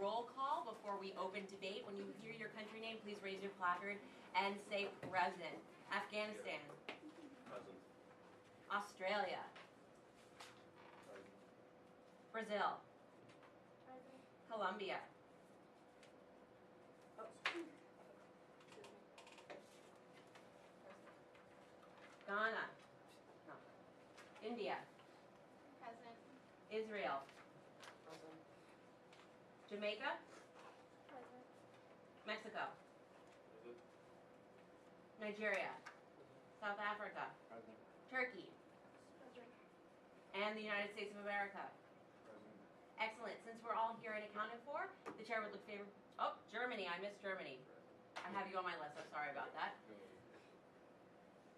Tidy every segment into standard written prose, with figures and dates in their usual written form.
roll call before we open debate. When you hear your country name, please raise your placard and say present. Afghanistan. Present. Australia. Present. Brazil. Present. Colombia. Ghana. No. India. Present. Israel. Present. Jamaica. Present. Mexico. Present. Nigeria. South Africa. Present. Turkey. Present. And the United States of America. Present. Excellent. Since we're all here and accounted for, the chair would look favorable. Oh, Germany. I missed Germany. I have you on my list. I'm sorry about that.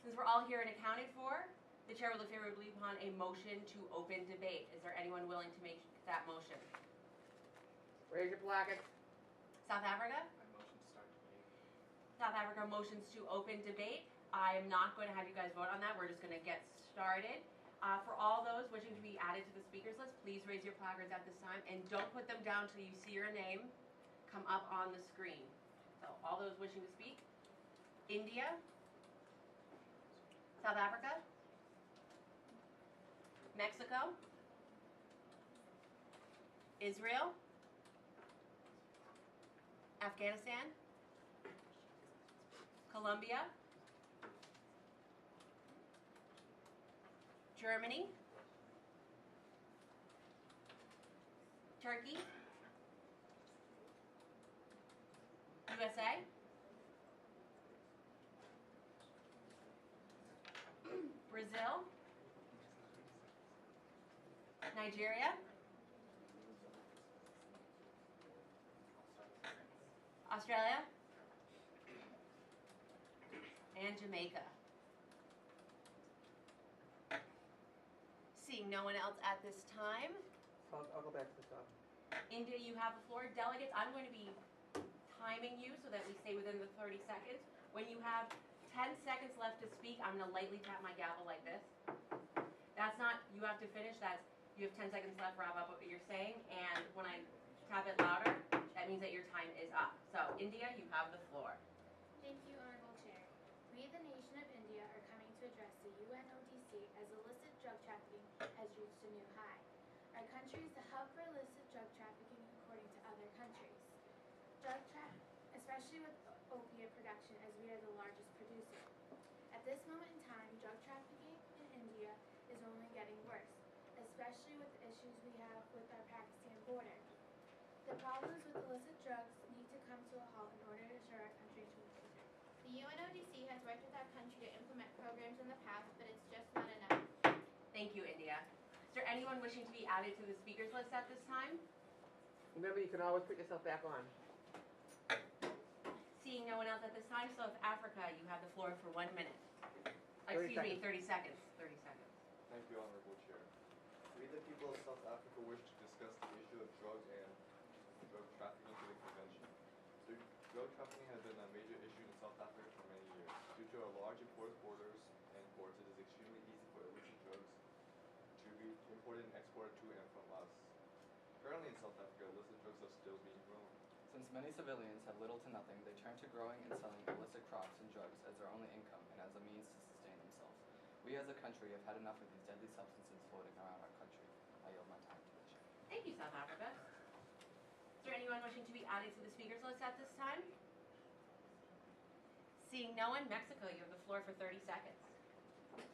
Since we're all here and accounted for, the chair would look favorably upon a motion to open debate. Is there anyone willing to make that motion? Raise your placard. South Africa? I motion to start debate. South Africa motions to open debate. I am not going to have you guys vote on that. We're just going to get started. For all those wishing to be added to the speakers list, please raise your placards at this time and don't put them down until you see your name come up on the screen. So all those wishing to speak. India. South Africa. Mexico. Israel. Afghanistan. Colombia. Germany. Turkey. USA. Brazil. Nigeria. Australia. And Jamaica. Seeing no one else at this time, So I'll go back to the top. India, you have the floor. Delegates, I'm going to be timing you so that we stay within the 30 seconds. When you have 10 seconds left to speak, I'm going to lightly tap my gavel like this. That's not, you have to finish, that's, you have 10 seconds left, wrap up what you're saying, and when I tap it louder, that means that your time is up. So, India, you have the floor. Thank you, Honorable Chair. We, the nation of India, are coming to address the UNODC as illicit drug trafficking has reached a new high. Our country is the hub for illicit drug trafficking according to other countries. Especially with opiate production, as we are the largest producer. At this moment in time, drug trafficking in India is only getting worse, especially with the issues we have with our Pakistan border. The problems with illicit drugs need to come to a halt in order to ensure our country's future. The UNODC has worked with our country to implement programs in the past, but it's just not enough. Thank you, India. Is there anyone wishing to be added to the speakers list at this time? Remember, you can always put yourself back on. Seeing no one else at this time, South Africa, you have the floor for 1 minute. 30 Excuse me, 30 seconds. 30 seconds. Thank you, Honorable Chair. We, the people of South Africa, wish to discuss the issue of drugs and drug trafficking to the convention. So, drug trafficking has been a major issue in South Africa for many years. Due to our large import borders and ports, it is extremely easy for illicit drugs to be imported and exported to and from us. Currently in South Africa, illicit drugs are still being grown. Since many civilians have little to nothing, they turn to growing and selling illicit crops and drugs as their only income and as a means to sustain themselves. We as a country have had enough of these deadly substances floating around our country. I yield my time to the chair. Thank you, South Africa. Is there anyone wishing to be added to the speakers list at this time? Seeing no one, Mexico, you have the floor for 30 seconds. Thank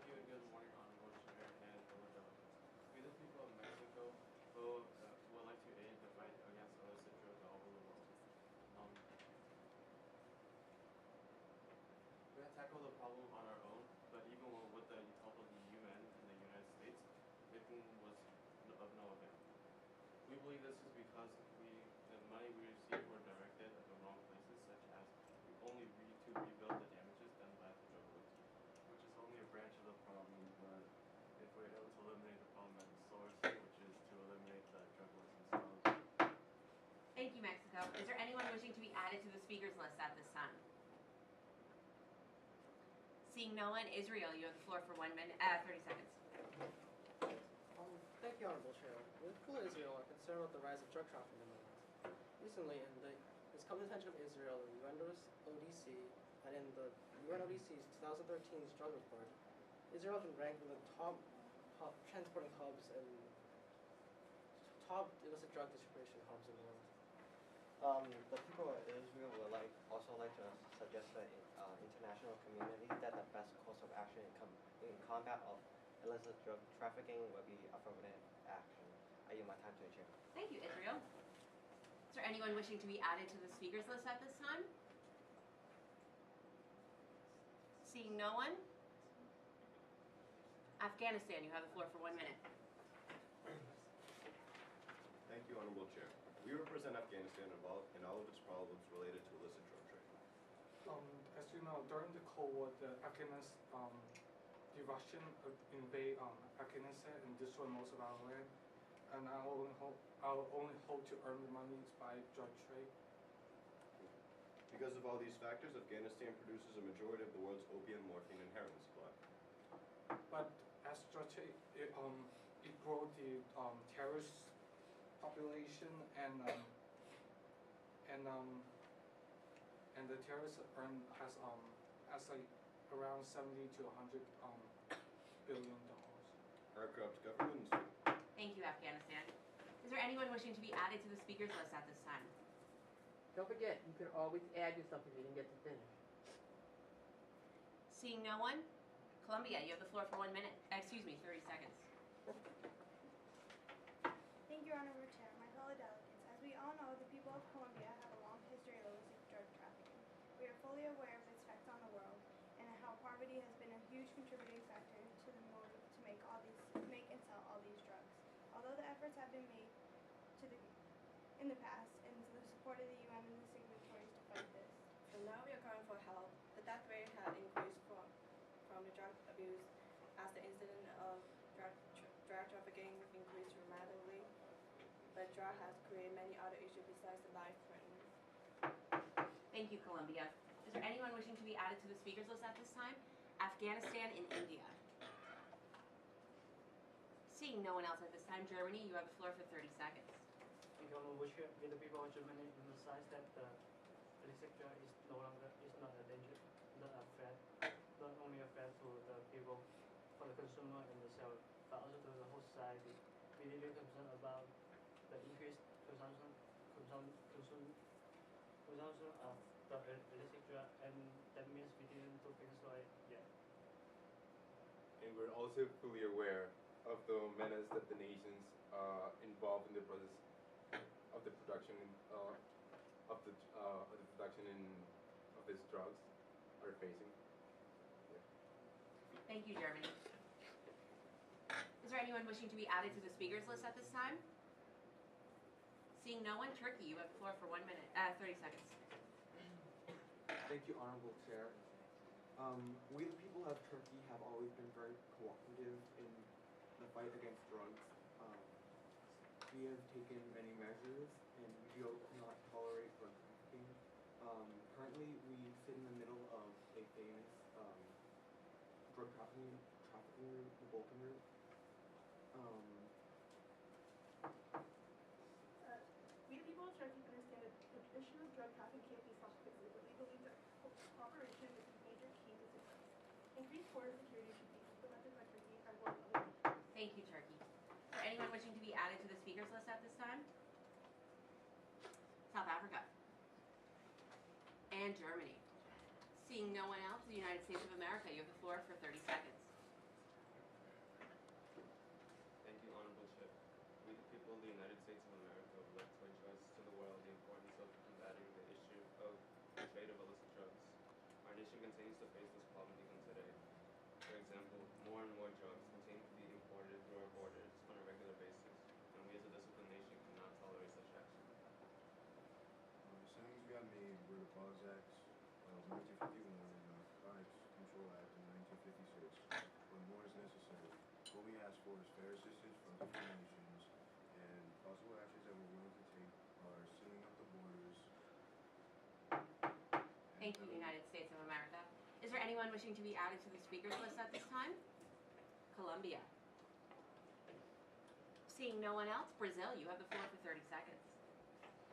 you and good morning, Honorable Chair and fellow delegates. We, the people of Mexico, would like to aid the fight against illicit drugs all over the world. We have tackled the problem on our own, but even with the help of the UN and the United States, it was of no avail. We believe this is because the money we received were directed at the wrong places, such as only to rebuild the damages done by the drug lords, which is only a branch of the problem, but if we're able to eliminate the problem at the source, which is to eliminate the drug lords themselves. Thank you, Mexico. Is there anyone wishing to be added to the speakers list at this time? Seeing no one, Israel, you have the floor for 1 minute, 30 seconds. Thank you, Honorable Chair. We, the people of Israel, are concerned with the rise of drug trafficking in the world. Recently, it's come to the attention of Israel, the UN ODC, and in the UN ODC's 2013 drug report, Israel has been ranked in the top transporting hubs and top illicit drug distribution hubs in the world. The people of Israel would also like to suggest the international community that the best course of action in combat of illicit drug trafficking would be affirmative action. I yield my time to the chair. Thank you, Israel. Is there anyone wishing to be added to the speakers list at this time? Seeing no one? Afghanistan, you have the floor for 1 minute. Thank you, Honorable Chair. We represent Afghanistan in all of its problems related to illicit drug trade. As you know, during the Cold War, the Russian invade Afghanistan and destroy most of our land, and our only hope to earn the money is by drug trade. Because of all these factors, Afghanistan produces a majority of the world's opium, morphine, and heroin supply. But as drug trade, it grows the terrorist population and the terrorists has like around 70 to 100 billion dollars. Our corrupt government. Thank you, Afghanistan. Is there anyone wishing to be added to the speakers list at this time? Don't forget, you can always add yourself if you didn't get to finish. Seeing no one? Colombia, you have the floor for 1 minute. 30 seconds. Thank you, Honorable Chair. My fellow delegates, as we all know, the people of Colombia have a long history of illicit drug trafficking. We are fully aware of its effect on the world and how poverty has been a huge contributing factor to the motive to make and sell all these drugs. Although the efforts have been made in the past and the support of the UN and the signatories to fight this. So now we are calling for help. The death rate has increased from the drug abuse as the incident of drug trafficking increased dramatically. But drug has created many other issues besides the life-threatening. Thank you, Colombia. Is there anyone wishing to be added to the speakers list at this time? Afghanistan and India. Seeing no one else at this time, Germany, you have the floor for 30 seconds. Thank you, Honorable Chair. With the people of Germany emphasize that the illicit drug is not a danger, not a threat, not only a threat to the people, for the consumer and the seller, but also to the whole society. We really concerned about the increased consumption of the illicit drug, and that means we didn't do things right yet. And we're also fully aware of the menace that the nations involved in the process of the production of these drugs are facing. Yeah. Thank you, Germany. Is there anyone wishing to be added to the speakers list at this time? Seeing no one, Turkey, you have the floor for 1 minute, 30 seconds. Thank you, Honorable Chair. We the people of Turkey have always been very cooperative in the fight against drugs. We have taken many measures and we do not tolerate drug trafficking. Currently, we sit in the middle of a famous drug trafficking route, the Balkan route. We the people of Turkey understand that the issue of drug trafficking can't be solved quickly, but we believe that cooperation is a major key to success. Increased border security should be implemented by Turkey as well as other countries. Thank you, Turkey. Is there anyone wishing to be added to the speakers list at this time? South Africa. And Germany. Seeing no one else, the United States of America, you have the floor for 30 seconds. Thank you, Honorable Chair. We, the people of the United States of America, would like to express to the world the importance of combating the issue of the trade of illicit drugs. Our nation continues to face this problem even today. For example, more and more drugs continue to be imported through our borders on a regular basis, and we as a disciplined nation cannot tolerate such action. The sayings we have made were the Boggs Act of 1951 and the Narcotics Control Act of 1956, but more is necessary. What we ask for is fair assistance from different nations, and possible actions that we're willing to take are sealing up the borders. Thank you, United States of America. Is there anyone wishing to be added to the speakers list at this time? Colombia. Seeing no one else, Brazil, you have the floor for 30 seconds.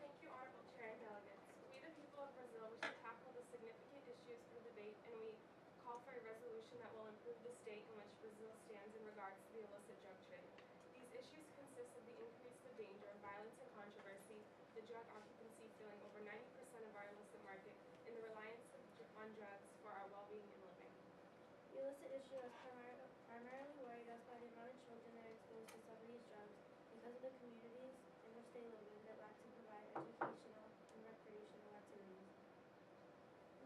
Thank you, Honorable Chair and delegates. We, the people of Brazil, wish to tackle the significant issues for debate, and we call for a resolution that will improve the state in which Brazil stands in regards to the illicit drug trade. These issues consist of the increase of danger, violence, and controversy, the drug occupancy filling over 90% of our illicit market, and the reliance on drugs for our well-being and living. The illicit issue has primarily worried us by the amount of children that are exposed to some of these drugs because of the communities in which they live in that lack to provide educational and recreational activities.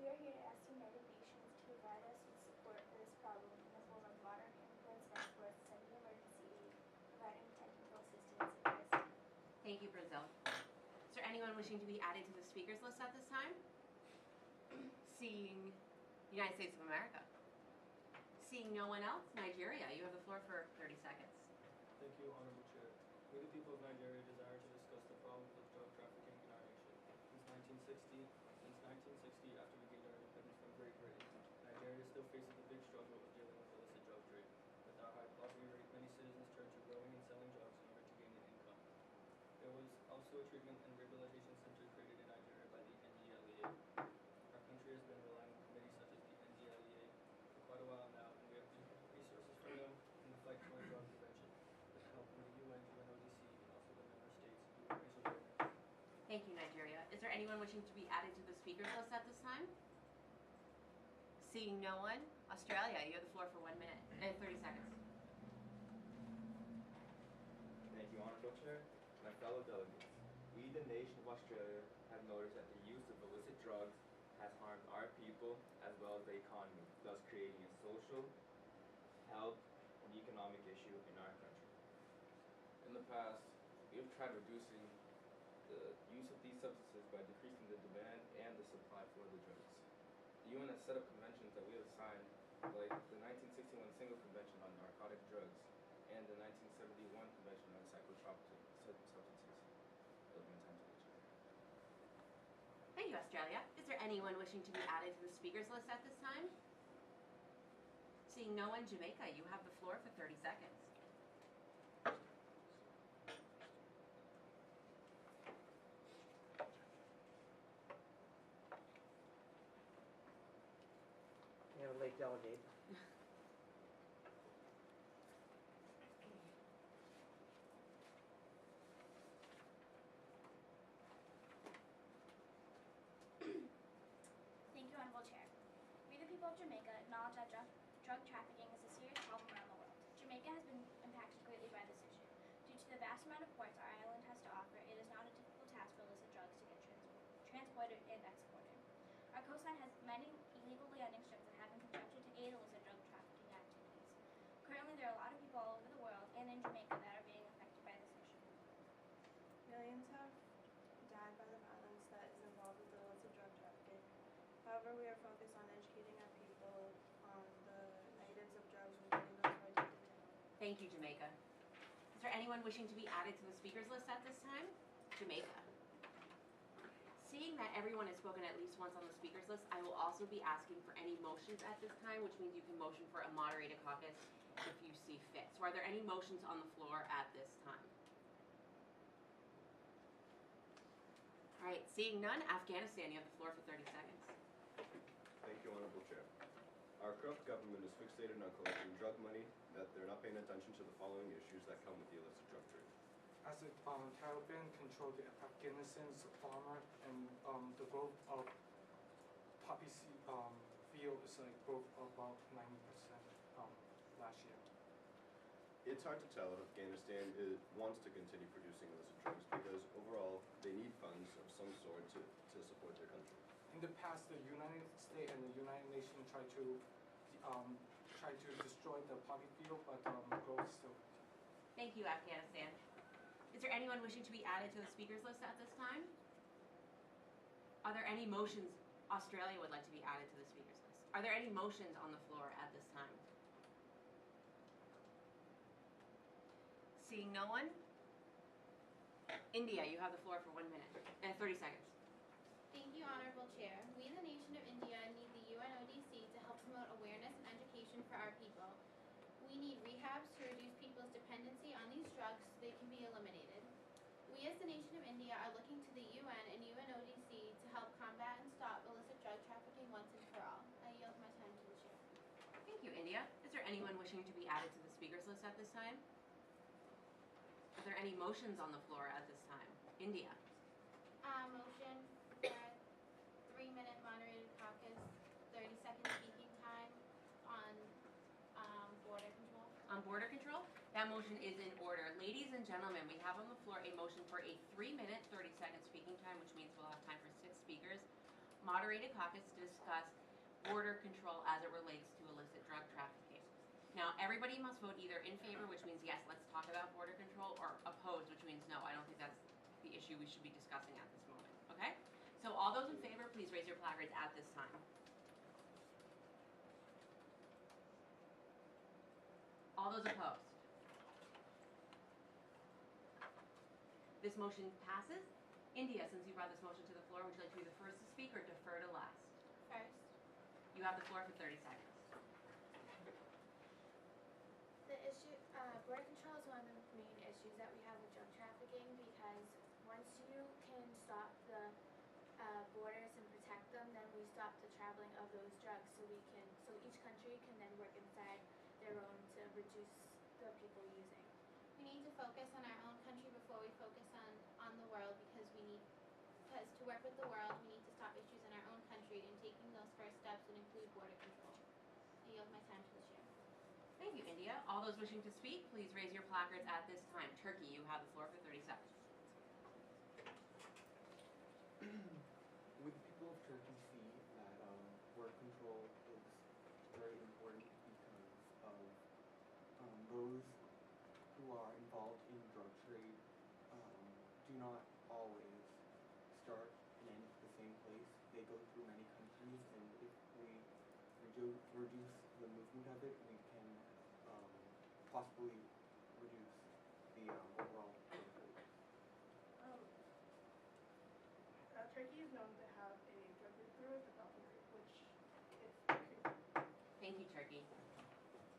We are here to ask the United Nations to provide us with support for this problem in the form of modern ambulance transports, sending emergency aid, providing technical assistance, and medicine. Thank you, Brazil. Is there anyone wishing to be added to the speakers list at this time? Seeing United States of America. Seeing no one else, Nigeria, you have the floor for 30 seconds. Thank you, Honorable Chair. We, the people of Nigeria, desire to discuss the problems of drug trafficking in our nation. Since 1960, after we gained our independence from Great Britain, Nigeria still faces the big struggle of dealing with illicit drug trade. With our high poverty rate, many citizens turn to growing and selling drugs in order to gain an income. There was also a treatment and rehabilitation center created in Nigeria by the NDLEA. Our country has been relying on committees such as the NDLEA for quite a while now, and we have resources from them in the fight toward drug prevention, with help from the UN, UNODC, and also the member states who will raise awareness. Thank you, Nigeria. Is there anyone wishing to be added to the speakers list at this time? Seeing no one, Australia, you have the floor for 1 minute and 30 seconds. Thank you, Honorable Chair. My fellow delegates, we, the nation of Australia, have noticed that the use of illicit drugs has harmed our people as well as the economy, thus creating a social, health, and economic issue in our country. In the past, we have tried reducing the use of these substances by decreasing the demand and the supply for the drugs. The UN has set up conventions that we have signed, like the 1961 Single Convention on Narcotic Drugs and the 1971 Convention on Psychotropic Substances. That was my time to lecture. Thank you, Australia. Is there anyone wishing to be added to the speakers list at this time? Seeing no one, Jamaica, you have the floor for 30 seconds. We have a late delegate. Thank you, Honorable Chair. We, the people of Jamaica, acknowledge that drug trafficking is a serious problem around the world. Jamaica has been impacted greatly by this issue. Due to the vast amount of ports our island has to offer, it is not a difficult task for illicit drugs to get transported and exported. Our coastline has many illegal landing strips that have been constructed to aid illicit drug trafficking activities. Currently, there are a lot of people all over the world and in Jamaica that are being affected by this issue. Millions have died by the violence that is involved with illicit drug trafficking. However, we are focused on educating our people on the negatives of drugs and getting those who are addicted to them. Thank you, Jamaica. Is there anyone wishing to be added to the speakers list at this time? Jamaica. Seeing that everyone has spoken at least once on the speakers list, I will also be asking for any motions at this time, which means you can motion for a moderated caucus if you see fit. So are there any motions on the floor at this time? All right, seeing none, Afghanistan, you have the floor for 30 seconds. Thank you, Honorable Chair. Our corrupt government is fixated on collecting drug money, that they're not paying attention to the following issues that come with the illicit drug trade. As the Taliban controlled Afghanistan's farmer and the growth of poppy seed field is like growth of about 90% last year. It's hard to tell if Afghanistan wants to continue producing illicit drugs because overall they need funds of some sort to support their country. In the past, the United States and the United Nations tried to destroy the poppy field, but growth still. Thank you, Afghanistan. Is there anyone wishing to be added to the speakers list at this time? Are there any motions? Australia would like to be added to the speakers list. Are there any motions on the floor at this time? Seeing no one? India, you have the floor for 1 minute and 30 seconds. Thank you, Honorable Chair. We, the nation of India, need the UNODC to help promote awareness and education for our people. We need rehabs to reduce people's dependency dependency on these drugs so they can be eliminated. We as the nation of India are looking to the UN and UNODC to help combat and stop illicit drug trafficking once and for all. I yield my time to the chair. Thank you, India. Is there anyone wishing to be added to the speakers list at this time? Are there any motions on the floor at this time? India. Motion for 3-minute moderated caucus, 30-second speaking time on border control. On border control, that motion is in order. Ladies and gentlemen, we have on the floor a motion for a 3-minute, 30-second speaking time, which means we'll have time for 6 speakers. Moderated caucus to discuss border control as it relates to illicit drug trafficking. Now, everybody must vote either in favor, which means yes, let's talk about border control, or opposed, which means no, I don't think that's the issue we should be discussing at this moment, okay? So all those in favor, please raise your placards at this time. All those opposed? This motion passes. India, since you brought this motion to the floor, would you like to be the first to speak or defer to last? First. You have the floor for 30 seconds. The issue, border control is one of the main issues that we have with drug trafficking, because once you can stop the borders and protect them, then we stop the traveling of those drugs, so each country can then work inside their own to reduce the people using. We need to focus on our own country before we focus on the world, because to work with the world, we need to stop issues in our own country, and taking those first steps would include border control. I yield my time to the chair. Thank you, India. All those wishing to speak, please raise your placards at this time. Turkey, you have the floor for 30 seconds. Would the people of Turkey see that border control is very important because of those who are involved in drug trade do not always start and end at the same place. They go through many countries, and if we reduce the movement of it, we can possibly reduce the overall drug rate. Turkey is known to have a drug bureau development rate, which is Thank you, Turkey.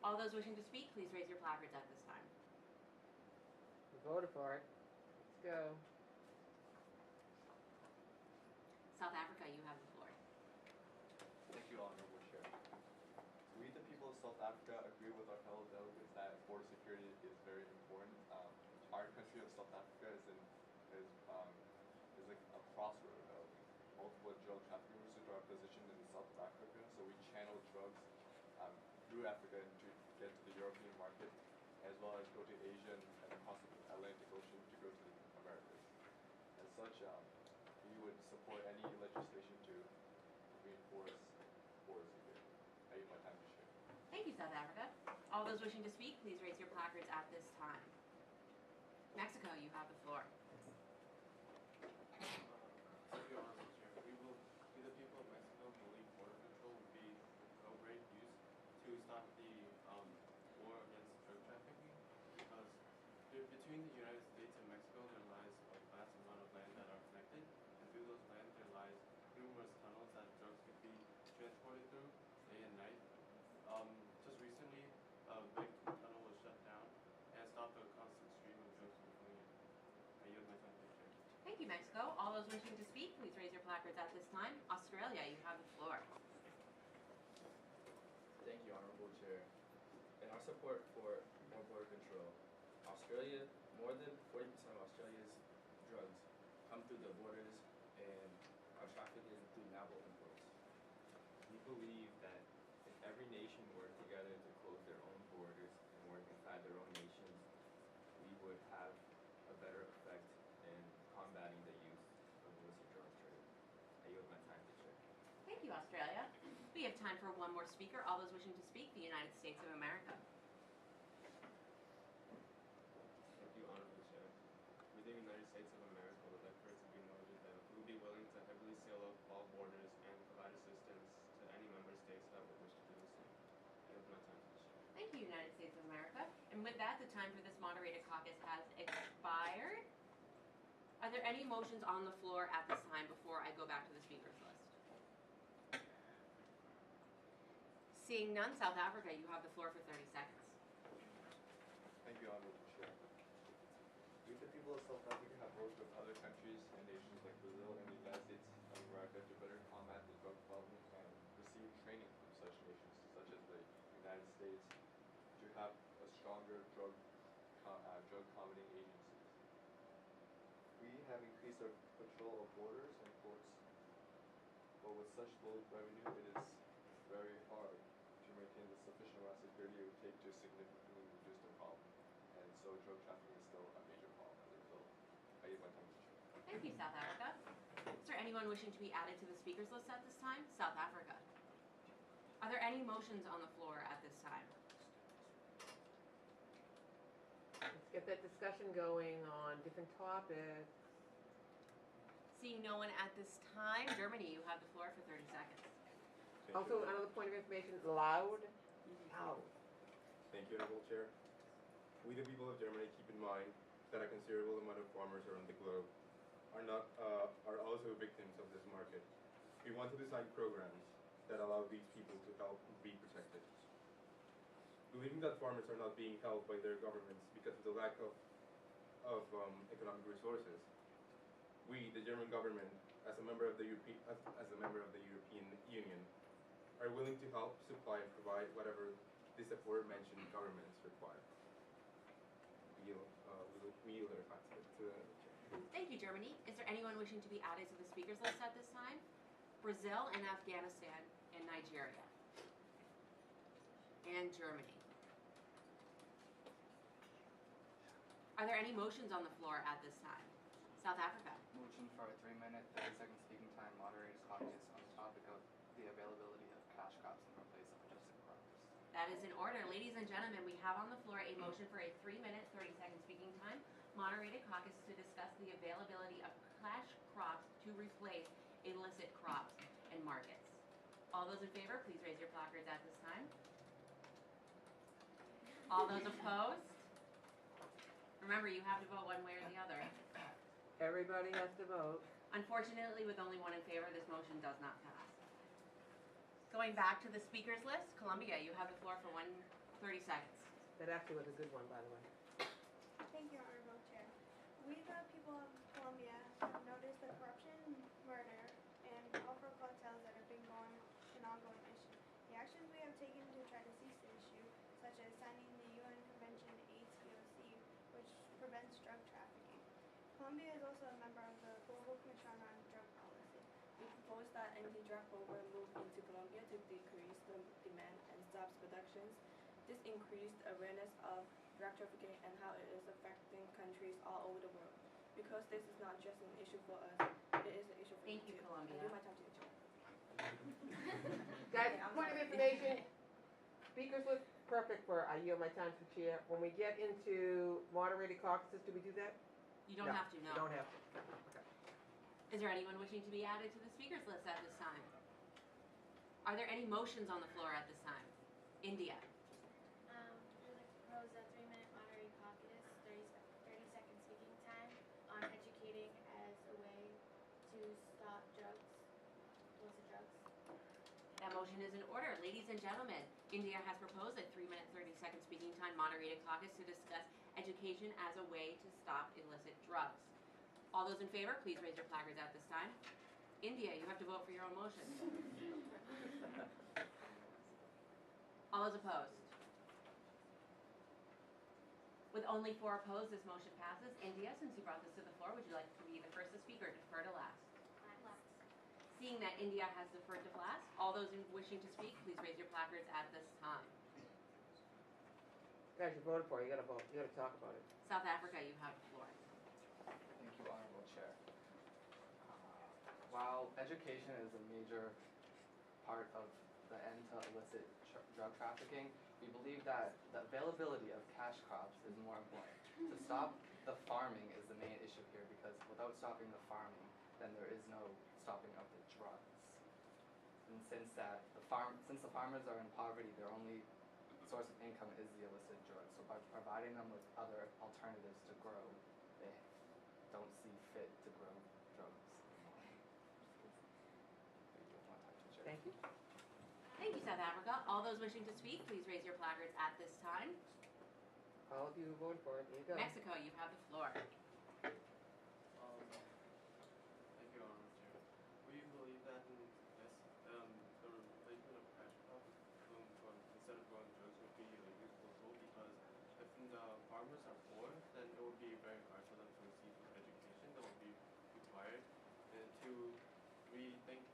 All those wishing to speak, please raise your placards at this time. We voted for it. Let's go. South Africa, you have the floor. Thank you, Honorable Chair. We, the people of South Africa, agree with our fellow delegates that border security is very important. Our country of South Africa is like a crossroad of multiple drug trafficking routes are positioned in South Africa, so we channel drugs through Africa to get to the European market, as well as go to Asia and across the Atlantic Ocean to go to the Americas. As such, we would support any legislation to reinforce border security. I use my time to share. Thank you, South Africa. All those wishing to speak, please raise your placards at this time. Mexico, you have the floor. Thank you, Honorable Chair. We, the people of Mexico, believe border control would be a great use to stop the war against drug trafficking, because between the United States and Mexico there lies a vast amount of land that are connected, and through those lands there lies numerous tunnels that drugs could be transported through day and night. Just recently, a big tunnel was shut down and stopped a constant stream of drugs from coming in. I yield my time to the chair. Thank you, Mexico. All those wishing to speak, please raise your placards at this time. Australia, you have the floor. Thank you, Honorable Chair. In our support for more border control, Australia, more than 40% of Australia's drugs come through the borders and are trafficked through naval imports. We believe that if every nation worked together to close their own borders and work inside their own nations, we would have a better effect in combating the use of illicit drug trade. I yield my time to chair. Thank you, Australia. We have time for one more speaker. All those wishing to speak, the United States of America. Thank you, Honorable Chair. We, the United States of America, would like for it to be noted that we would be willing to heavily seal up all borders and provide assistance to any member states that would wish to do the same. I yield my time to the chair. Thank you, United States of America. And with that, the time for this moderated caucus has expired. Are there any motions on the floor at this time before I go back to the speakers list? Seeing none, South Africa, you have the floor for 30 seconds. Thank you, Honorable people of South Africa have worked with other countries and nations like Brazil and the United States of America to better combat the drug problem and receive training from such nations, such as the United States, to have a stronger drug combating agencies. We have increased our patrol of borders and ports, but with such low revenue, it is very hard to maintain the sufficient amount of security it would take to significantly reduce the problem. And so drug trafficking is still a major problem as a result. I yield my time, Mr. Chair. Thank you, South Africa. Is there anyone wishing to be added to the speakers list at this time? South Africa. Are there any motions on the floor at this time? Let's get that discussion going on different topics. Seeing no one at this time, Germany, you have the floor for 30 seconds. Also, another point of information, loud. Thank you, Honorable Chair. We, the people of Germany, keep in mind that a considerable amount of farmers around the globe are also victims of this market. We want to design programs that allow these people to help be protected. Believing that farmers are not being helped by their governments because of the lack of economic resources, we, the German government, as a member of the European Union, are willing to help supply and provide whatever these aforementioned governments require. We yield our time to the Chair. Thank you, Germany. Is there anyone wishing to be added to the speakers list at this time? Brazil and Afghanistan and Nigeria. And Germany. Are there any motions on the floor at this time? South Africa. Motion for a 3-minute, 30-second speaking time, moderated caucus on the topic of the availability of cash crops in place of adjusted crops. That is in order. Ladies and gentlemen, we have on the floor a motion for a 3-minute, 30-second speaking time, moderated caucus to discuss the availability of cash crops to replace illicit crops and markets. All those in favor, please raise your placards at this time. All those opposed? Remember, you have to vote one way or the other. Everybody has to vote. Unfortunately, with only one in favor, this motion does not pass. Going back to the speakers list, Colombia, you have the floor for 30 seconds. That actually was a good one, by the way. Thank you, Honorable Chair. We, the people of Colombia, have noticed the corruption, murder, and corporate cartels that have been an ongoing issue. The actions we have taken to try to cease the issue, such as signing the UN Convention ATOC, which prevents drug trafficking. Colombia is also a member of the Global Commission on Drug Policy. We propose that anti-drug program move into Colombia to decrease the demand and stop productions. This increased awareness of drug trafficking and how it is affecting countries all over the world. Because this is not just an issue for us, it is an issue for Thank you, too. Colombia. I do my time to the chair. Guys, point of information, speakers list, perfect for, I yield my time to the chair. When we get into moderated caucuses, do we do that? You don't have to, no. You don't have to. Okay. Is there anyone wishing to be added to the speakers list at this time? Are there any motions on the floor at this time? India. We'd like to propose a 3-minute moderated caucus, 30-second speaking time on educating as a way to stop illicit drugs. That motion is in order. Ladies and gentlemen, India has proposed a 3-minute, 30-second speaking time moderated caucus to discuss education as a way to stop illicit drugs. All those in favor, please raise your placards at this time. India, you have to vote for your own motion. All those opposed? With only 4 opposed, this motion passes. India, since you brought this to the floor, would you like to be the first to speak or defer to last? Seeing that India has deferred to last, all those wishing to speak, please raise your placards at this time. Guys, you voted for it, you gotta vote, you gotta talk about it. South Africa, you have the floor. Thank you, Honorable Chair. While education is a major part of the end to illicit drug trafficking, we believe that the availability of cash crops is more important. To stop the farming is the main issue here, because without stopping the farming, then there is no stopping of the drugs. And since the farmers are in poverty, their only source of income is the illicit drugs. So by providing them with other alternatives to grow, they don't see fit to grow drugs. Thank you. Thank you, South Africa. All those wishing to speak, please raise your placards at this time. All of you who voted for it, there you go. Mexico, you have the floor.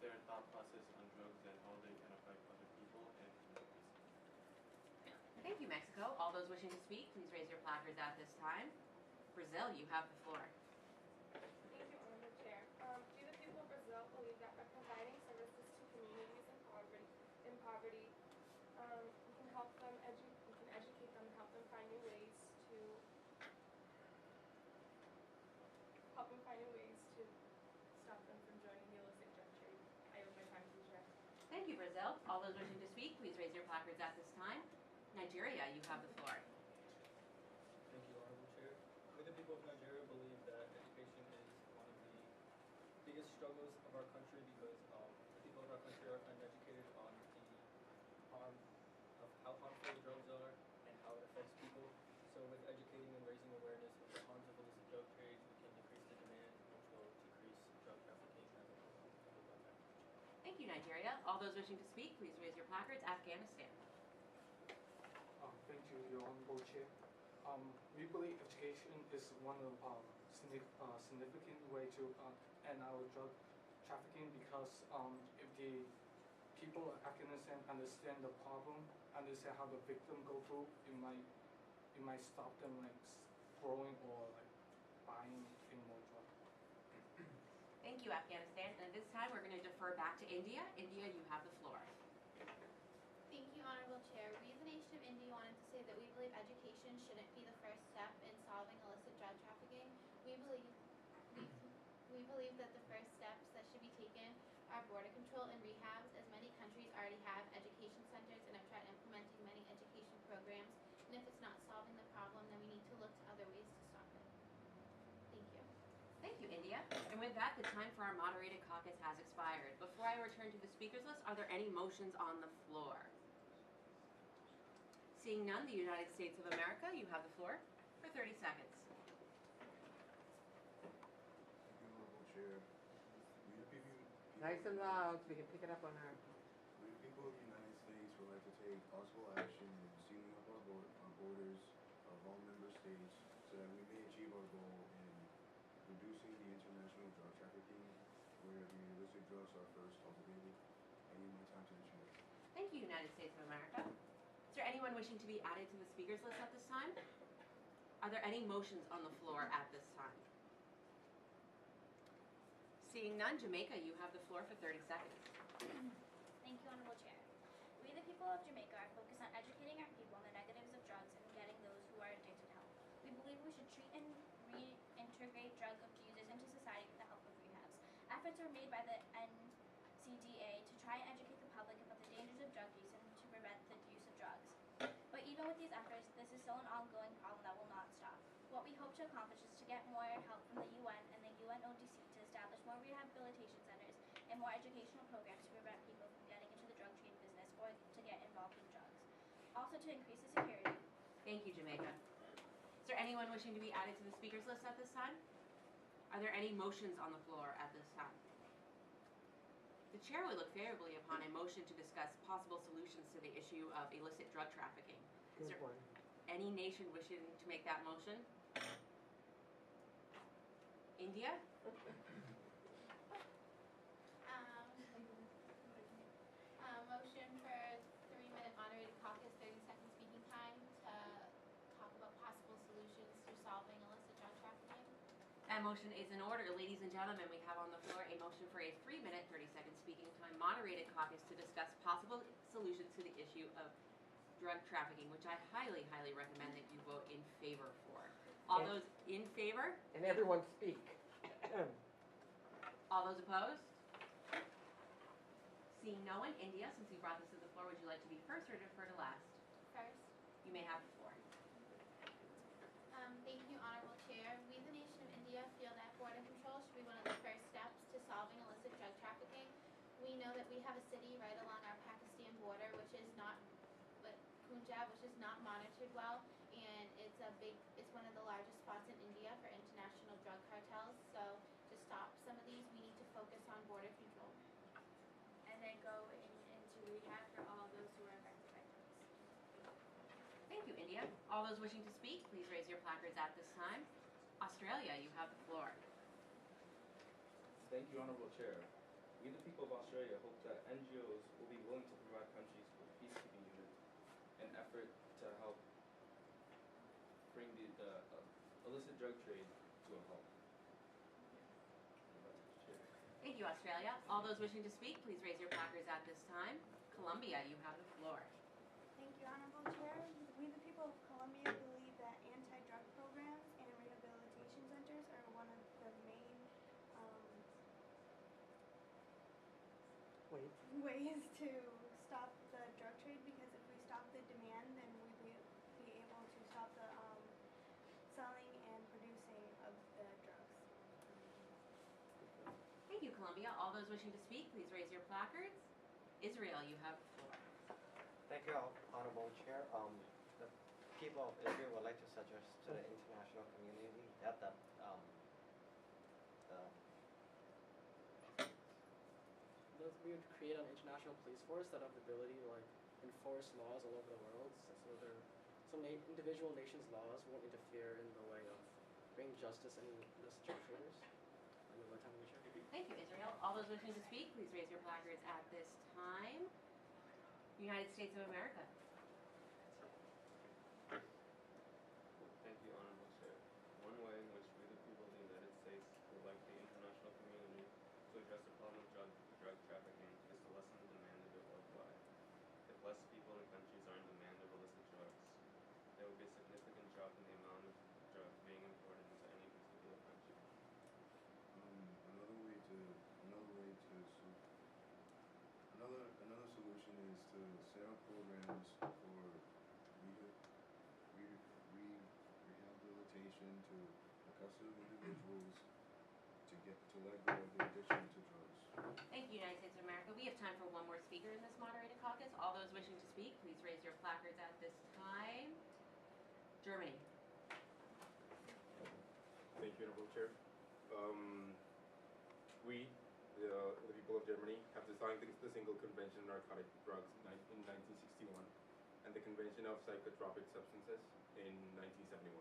their thought process on drugs and how they can affect other people and communities. Thank you, Mexico. All those wishing to speak, please raise your placards at this time. Brazil, you have the floor. Thank you, Honorable Chair. Do the people of Brazil believe that by providing services to communities in poverty, we can educate them and help them find new ways to stop them from joining the illicit drug trade? I yield my time to the chair. Thank you, Brazil. All those wishing to speak, please raise your placards at this time. Nigeria, you have the floor. Thank you, Honorable Chair. We, the people of Nigeria, believe that education is one of the biggest struggles of our country because the people of our country are uneducated on the harm of how harmful drugs are and how it affects people. So with educating and raising awareness of the harms of illicit drug trade, we can decrease the demand, which will decrease drug trafficking as a whole. Thank you, Nigeria. All those wishing to speak, please raise your placards. Afghanistan. Thank you, Your Honorable Chair. We believe education is one of significant way to end our drug trafficking because if the people of Afghanistan understand the problem, understand how the victim go through, it might stop them like growing or like buying more drugs. Thank you, Afghanistan. And at this time, we're going to defer back to India. India, you have the floor. Thank you, Honorable Chair. We, the nation of India, wanted to say that we believe education shouldn't be the first step in solving illicit drug trafficking. We believe that the first steps that should be taken are border control and rehabs, as many countries already have education centers and have tried implementing many education programs. And if it's not solving the problem, then we need to look to other ways to stop it. Thank you. Thank you, India. And with that, the time for our moderated caucus has expired. Before I return to the speakers list, are there any motions on the floor? Seeing none, the United States of America, you have the floor for 30 seconds. Thank you, Honorable Chair. We the people Nice and loud so we can pick it up on our... We the people of the United States would like to take possible action in sealing up our borders of all member states so that we may achieve our goal in reducing the international drug trafficking where the illicit drugs are first cultivated. I yield my time to the chair. Thank you, United States of America. Is there anyone wishing to be added to the speakers list at this time? Are there any motions on the floor at this time? Seeing none, Jamaica, you have the floor for 30 seconds. Thank you, Honorable Chair. We, the people of Jamaica, are focused on educating our people on the negatives of drugs and getting those who are addicted help. We believe we should treat and reintegrate drug abusers into society with the help of rehabs. Efforts are made by the NCDA to try and educate the public about the dangers of drug use and to prevent the use of drugs. But even with these efforts, this is still an ongoing problem that will not stop. What we hope to accomplish is to get more help from the UN and the UNODC to establish more rehabilitation centers and more educational programs to prevent people from getting into the drug trade business or to get involved in drugs. Also to increase the security. Thank you, Jamaica. Is there anyone wishing to be added to the speakers list at this time? Are there any motions on the floor at this time? The chair would look favorably upon a motion to discuss possible solutions to the issue of illicit drug trafficking. Is Good there one. any nation wishing to make that motion? India? Motion for 3-minute moderated caucus, 30-second speaking time to talk about possible solutions to solving illicit drug trafficking. That motion is in order. Ladies and gentlemen, we have on the floor a motion for a 3-minute, 30-second speaking time moderated caucus to discuss possible solutions to the issue of drug trafficking, which I highly, highly recommend that you vote in favor for. All And- those in favor? And everyone speak. All those opposed? Seeing no one, India, since you brought this to the floor, would you like to be first or defer to last? First. You may have the floor. Thank you, Honorable Chair. We, the nation of India, feel that border control should be one of the first steps to solving illicit drug trafficking. We know that we have a city right along our Pakistan border, Punjab, which is not monitored well, and it's one of the largest spots in India for international drug cartels. So to stop some of these, we need to focus on border control. And then go into rehab for all those who are affected by drugs. Thank you, India. All those wishing to speak, please raise your placards at this time. Australia, you have the floor. Thank you, Honorable Chair. We We, the people of Australia, hope that NGOs will be willing to provide countries with peacekeeping units, an effort to help bring the illicit drug trade to a halt. Thank you, Australia. All those wishing to speak, please raise your placards at this time. Colombia, you have the floor. Thank you, Honorable Chair. We, the people of Colombia, believe that anti-drug programs and rehabilitation centers are one of the main ways to stop the drug trade, because if we stop the demand, then we'll be able to stop the selling and producing of the drugs. Thank you, Colombia. All those wishing to speak, please raise your placards. Israel, you have the floor. Thank you, Honorable Chair. The people of Israel would like to suggest to the international community that We would create an international police force that have the ability to enforce laws all over the world, so some individual nations' laws won't interfere in the way of bringing justice and illicit drug traders. Thank you, Israel. All those wishing to speak, please raise your placards at this time. United States of America. Thank you, Honorable Chair. One way in which we, the people of the United States, would like the international community to address the problem of drug trafficking is to lessen the demand of it worldwide. If less people and countries are in demand of illicit drugs, there will be a significant drop in the amount of drugs being imported into any particular country. Another solution is to set up programs for rehabilitation to accustomed individuals to let go of their addiction to drugs. Thank you, United States of America. We have time for one more speaker in this moderated caucus. All those wishing to speak, please raise your placards at this time. Germany. Thank you, Honorable Chair. We, the people of Germany, have signed the Single Convention on Narcotic Drugs in 1961 and the Convention of Psychotropic Substances in 1971.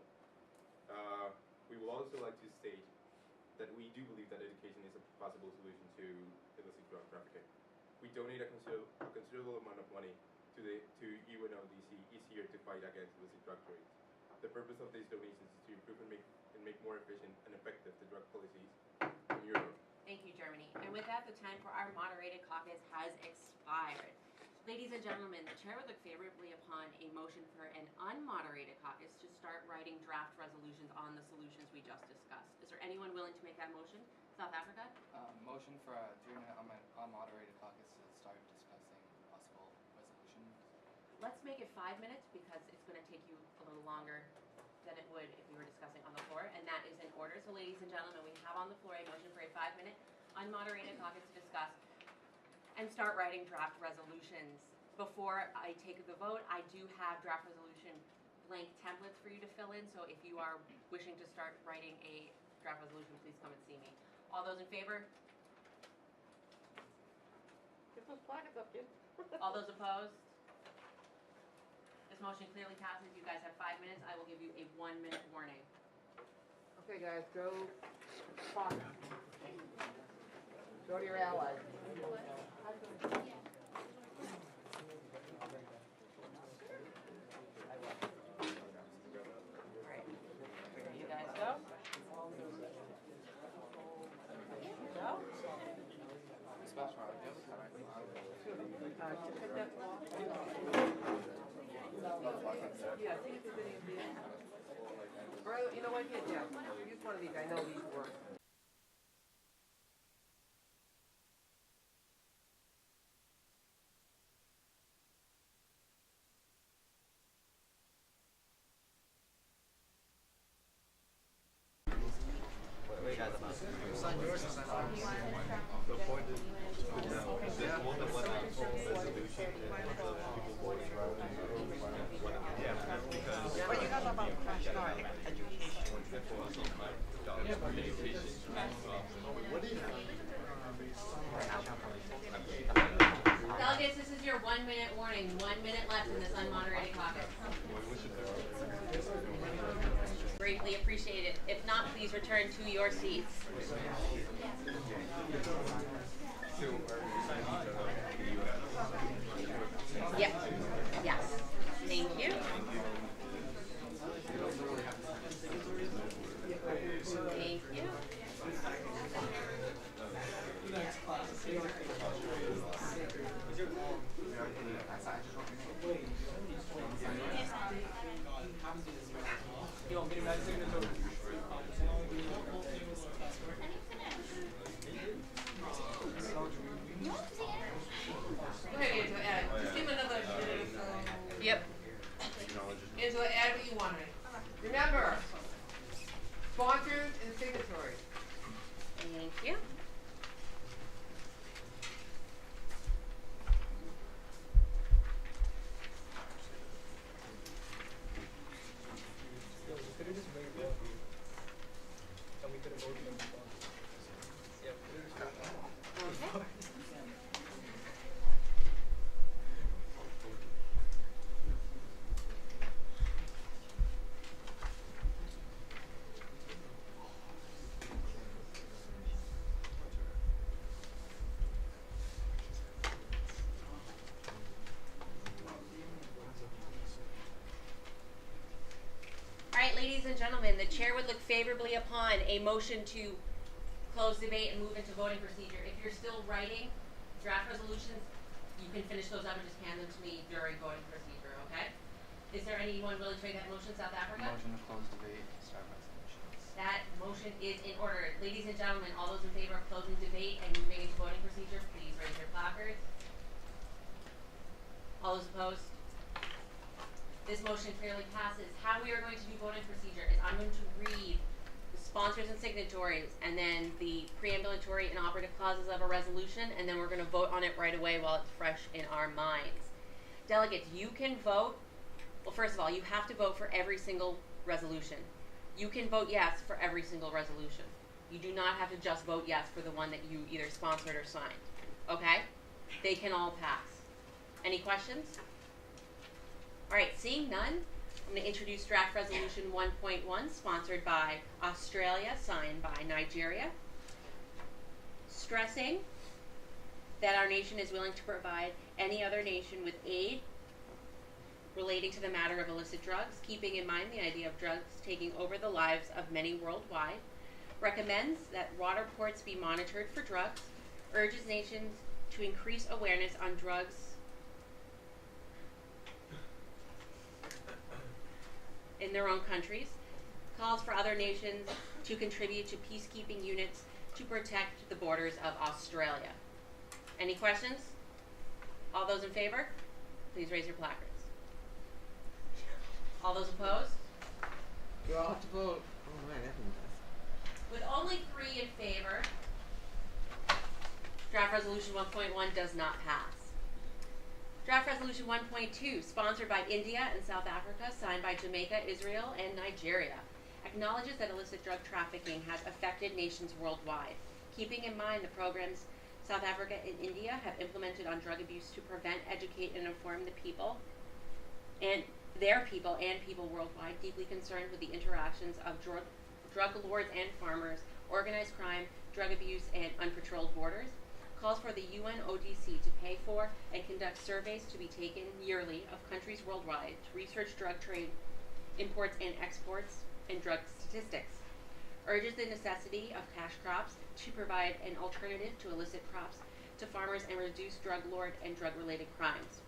We would also like to state that we do believe that education is a possible solution to illicit drug trafficking. We donate a considerable amount of money to UNODC each year to fight against illicit drug trade. The purpose of these donations is to improve and make more efficient and effective the drug policies in Europe. Thank you, Germany. And with that, the time for our moderated caucus has expired. Ladies and gentlemen, the chair would look favorably upon a motion for an unmoderated caucus to start writing draft resolutions on the solutions we just discussed. Is there anyone willing to make that motion? South Africa? Motion for a 3-minute unmoderated caucus to start discussing possible resolutions. Let's make it 5 minutes because it's going to take you a little longer than it would if we were discussing on the floor, and that is in order. So ladies and gentlemen, we have on the floor a motion for a 5-minute unmoderated caucus to discuss and start writing draft resolutions. Before I take the vote, I do have draft resolution blank templates for you to fill in, so if you are wishing to start writing a draft resolution, please come and see me. All those in favor? Get those placards up, kid. All those opposed? This motion clearly passes. You guys have 5 minutes. I will give you a 1-minute warning. Okay, guys, go talk. Go to your allies. Alright, you guys go. Go. Yeah, see if there's any of these. Or, you know what, yeah, use one of these, I know these work. Delegates, this is your 1-minute warning. 1 minute left in this unmoderated caucus. Greatly appreciated. If not, please return to your seats. So You want me to match signatories? Go ahead, Angela, add. Just give him another minute or so. Yep. Angela, add what you wanted. Remember, sponsors and signatories. Thank you. Yo, we could have just made one. And we could have voted on the sponsor. Yeah, we could have just done that. Okay. All right, ladies and gentlemen, the chair would look favorably upon a motion to close debate and move into voting procedure. If you're still writing draft resolutions, you can finish those up and just hand them to me during voting procedure, okay? Is there anyone willing to make that motion, South Africa? Motion to close debate, start resolutions. That motion is in order. Ladies and gentlemen, all those in favor of closing debate and moving into voting procedure, please raise your placards. All those opposed? This motion clearly passes. How we are going to do voting procedure is I'm going to read the sponsors and signatories and then the preambulatory and operative clauses of a resolution, and then we're going to vote on it right away while it's fresh in our minds. Delegates, you can vote. Well, first of all, you have to vote for every single resolution. You can vote yes for every single resolution. You do not have to just vote yes for the one that you either sponsored or signed. Okay? They can all pass. Any questions? All right, seeing none, I'm going to introduce draft resolution 1.1, sponsored by Australia, signed by Nigeria. Stressing that our nation is willing to provide any other nation with aid relating to the matter of illicit drugs, keeping in mind the idea of drugs taking over the lives of many worldwide. Recommends that water ports be monitored for drugs. Urges nations to increase awareness on drugs in their own countries, calls for other nations to contribute to peacekeeping units to protect the borders of Australia. Any questions? All those in favor, please raise your placards. All those opposed? You all have to vote. Oh my, that one does. With only 3 in favor, draft resolution 1.1 does not pass. Draft resolution 1.2, sponsored by India and South Africa, signed by Jamaica, Israel, and Nigeria, acknowledges that illicit drug trafficking has affected nations worldwide. Keeping in mind the programs South Africa and India have implemented on drug abuse to prevent, educate, and inform the people and their people and people worldwide, deeply concerned with the interactions of drug lords and farmers, organized crime, drug abuse, and unpatrolled borders, calls for the UN ODC to pay for and conduct surveys to be taken yearly of countries worldwide to research drug trade, imports and exports, and drug statistics. Urges the necessity of cash crops to provide an alternative to illicit crops to farmers and reduce drug lord and drug-related crimes.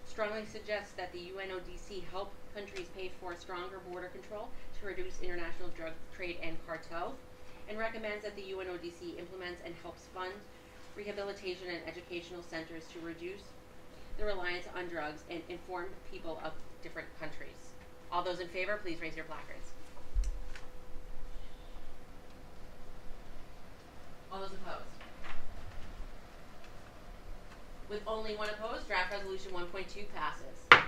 Strongly suggests that the UN ODC help countries pay for stronger border control to reduce international drug trade and cartels, and recommends that the UN ODC implements and helps fund rehabilitation and educational centers to reduce the reliance on drugs and inform people of different countries. All those in favor, please raise your placards. All those opposed? With only 1 opposed, draft resolution 1.2 passes.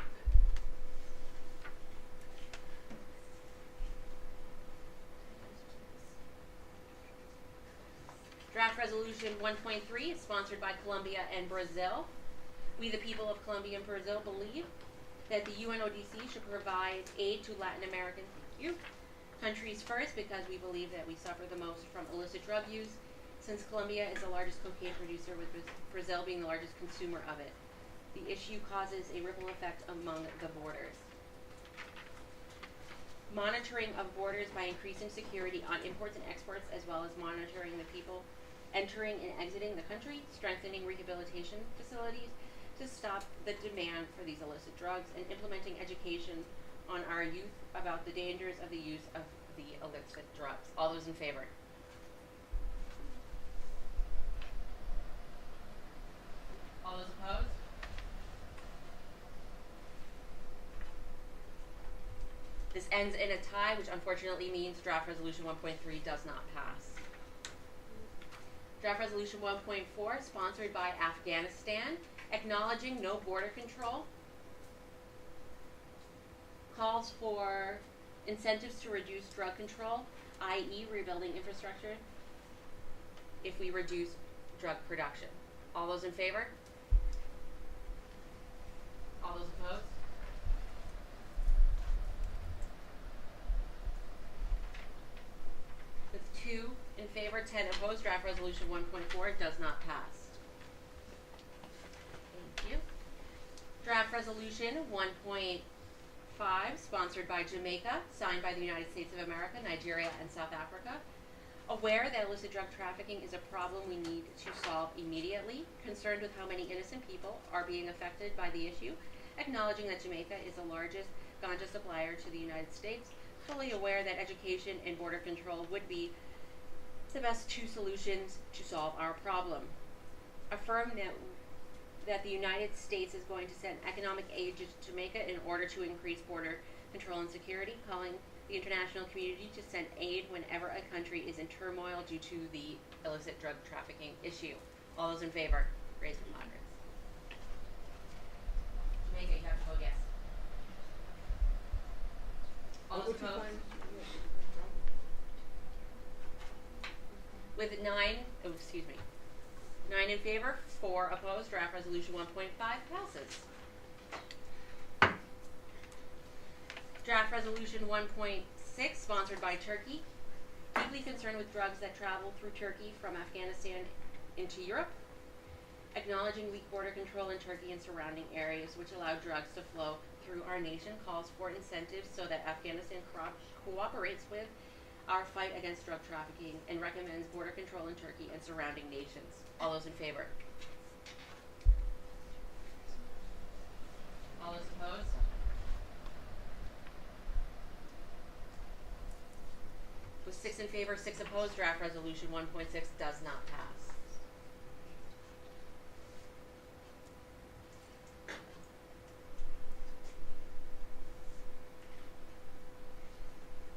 Draft resolution 1.3 is sponsored by Colombia and Brazil. We, the people of Colombia and Brazil, believe that the UNODC should provide aid to Latin American countries first, because we believe that we suffer the most from illicit drug use, since Colombia is the largest cocaine producer, with Brazil being the largest consumer of it. The issue causes a ripple effect among the borders. Monitoring of borders by increasing security on imports and exports, as well as monitoring the people entering and exiting the country, strengthening rehabilitation facilities, to stop the demand for these illicit drugs and implementing education on our youth about the dangers of the use of the illicit drugs. All those in favor? All those opposed? This ends in a tie, which unfortunately means draft resolution 1.3 does not pass. Draft resolution 1.4, sponsored by Afghanistan, acknowledging no border control, calls for incentives to reduce drug control, i.e. rebuilding infrastructure if we reduce drug production. All those in favor? All those opposed? With 2 in favor, 10 opposed, draft resolution 1.4 does not pass. Thank you. Draft resolution 1.5, sponsored by Jamaica, signed by the United States of America, Nigeria, and South Africa. Aware that illicit drug trafficking is a problem we need to solve immediately, concerned with how many innocent people are being affected by the issue, acknowledging that Jamaica is the largest ganja supplier to the United States, fully aware that education and border control would be the best 2 solutions to solve our problem. Affirm that the United States is going to send economic aid to Jamaica in order to increase border control and security, calling the international community to send aid whenever a country is in turmoil due to the illicit drug trafficking issue. All those in favor, raise your fingers. Jamaica, you have to vote yes. All those opposed? With 9 in favor, 4 opposed, draft resolution 1.5 passes. Draft resolution 1.6, sponsored by Turkey, deeply concerned with drugs that travel through Turkey from Afghanistan into Europe, acknowledging weak border control in Turkey and surrounding areas which allow drugs to flow through our nation, calls for incentives so that Afghanistan cooperates with our fight against drug trafficking, and recommends border control in Turkey and surrounding nations. All those in favor? All those opposed? With 6 in favor, 6 opposed, draft resolution 1.6 does not pass.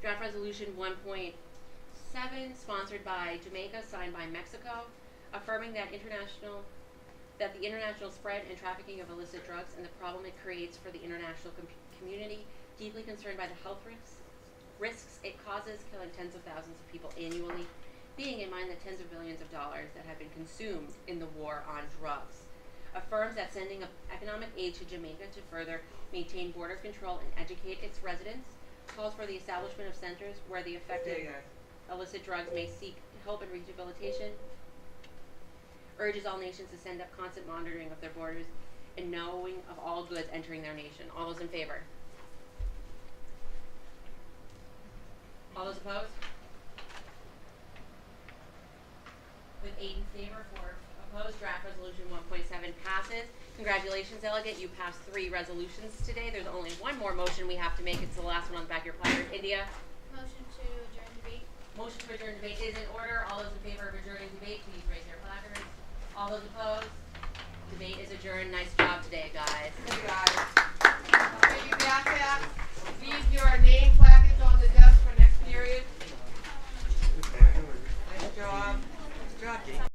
Draft resolution 1.7, sponsored by Jamaica, signed by Mexico, affirming that the international spread and trafficking of illicit drugs and the problem it creates for the international community, deeply concerned by the health risks it causes, killing tens of thousands of people annually, being in mind the tens of billions of dollars that have been consumed in the war on drugs. Affirms that sending economic aid to Jamaica to further maintain border control and educate its residents, calls for the establishment of centers where the affected illicit drugs may seek help and rehabilitation, urges all nations to send up constant monitoring of their borders and knowing of all goods entering their nation. All those in favor? All those opposed? With 8 in favor, 4 opposed, draft resolution 1.7 passes. Congratulations, delegate. You passed 3 resolutions today. There's only one more motion we have to make. It's the last one on the back of your platter. India? Motion to adjourn debate. Motion to adjourn debate is in order. All those in favor of adjourning debate, please raise your placards. All those opposed? Debate is adjourned. Nice job today, guys. Hey, guys. Okay, you got that? Leave your name placards on the desk for next period. Nice job. Nice job, Jake.